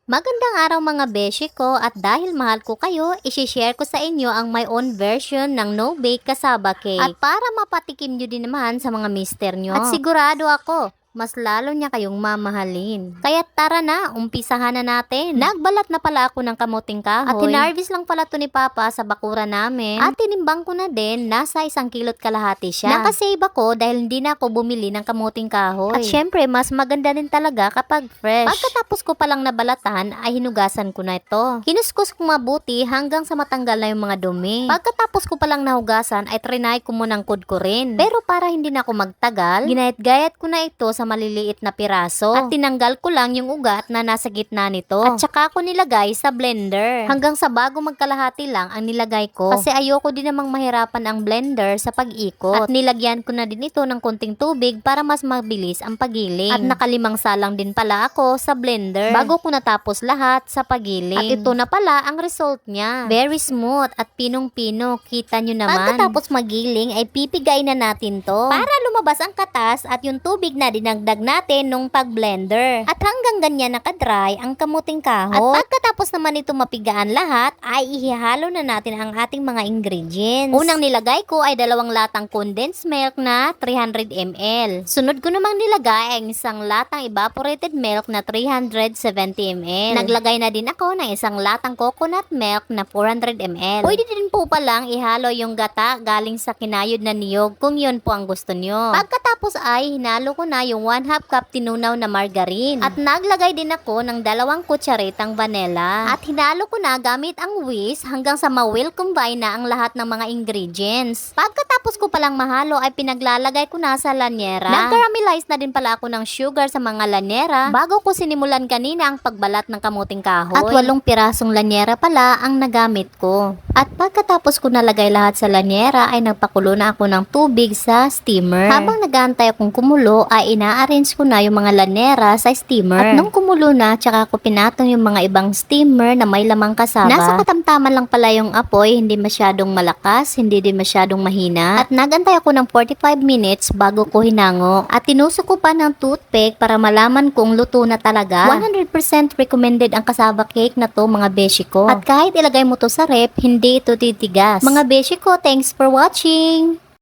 Magandang araw mga beshi ko at dahil mahal ko kayo, isi-share ko sa inyo ang my own version ng no-bake cassava cake. At para mapatikim nyo din naman sa mga mister nyo. At sigurado ako, mas lalo niya kayong mamahalin. Kaya tara na, umpisahan na natin. Nagbalat na pala ako ng kamuting kahoy. At tinarvest lang pala to ni Papa sa bakura namin. At tinimbang ko na din, nasa 1,5 kg siya. Nakasave ako dahil hindi na ako bumili ng kamuting kahoy. At syempre, mas maganda din talaga kapag fresh. Pagkatapos ko palang nabalatan, ay hinugasan ko na ito. Kinuskus ko mabuti hanggang sa matanggal na yung mga dumi. Pagkatapos ko palang nahugasan, ay trinay ko munang kudkurin. Pero para hindi na ako magtagal, ginayat-gayat ko na ito sa maliliit na piraso at tinanggal ko lang yung ugat na nasa gitna nito at saka ko nilagay sa blender hanggang sa bago magkalahati lang ang nilagay ko kasi ayoko din namang mahirapan ang blender sa pag-ikot at nilagyan ko na din ito ng konting tubig para mas mabilis ang pagiling at nakalimang salang din pala ako sa blender bago ko natapos lahat sa pagiling at ito na pala ang result niya, very smooth at pinong-pino, kita nyo naman. Pagkatapos magiling ay pipigay na natin to para lumabas ang katas at yung tubig na dinagdag natin nung pag-blender. At hanggang ganyan nakadry ang kamuting kahoy. At pagkatapos naman ito mapigaan lahat, ay ihihalo na natin ang ating mga ingredients. Unang nilagay ko ay 2 latang condensed milk na 300 ml. Sunod ko namang nilagay ay isang latang evaporated milk na 370 ml. Naglagay na din ako ng isang latang coconut milk na 400 ml. Pwede din po palang ihalo yung gata galing sa kinayod na niyog kung yun po ang gusto nyo. Pagkatapos ay hinalo ko na yung 1/2 cup tinunaw na margarine. At naglagay din ako ng 2 kutsaritang vanilla. At hinalo ko na gamit ang whisk hanggang sa ma-well combine na ang lahat ng mga ingredients. Pagkatapos ko palang mahalo ay pinaglalagay ko na sa lanyera. Nag-caramelize na din pala ako ng sugar sa mga lanyera bago ko sinimulan kanina ang pagbalat ng kamuting kahoy. At 8 pirasong lanyera pala ang nagamit ko. At pagkatapos ko nalagay lahat sa lanyera ay nagpakulo na ako ng tubig sa steamer. Habang nag-aantay akong kumulo ay ina-arrange ko na yung mga lanyera sa steamer. At nung kumulo na, tsaka ko pinatong yung mga ibang steamer na may lamang kasaba. Nasa katamtaman lang pala yung apoy, hindi masyadong malakas, hindi din masyadong mahina. At nagantay ako ng 45 minutes bago ko hinango. At tinusok ko pa ng toothpick para malaman kung luto na talaga. 100% recommended ang cassava cake na to mga beshi ko. At kahit ilagay mo to sa rep, hindi ito titigas. Mga beshi ko, thanks for watching!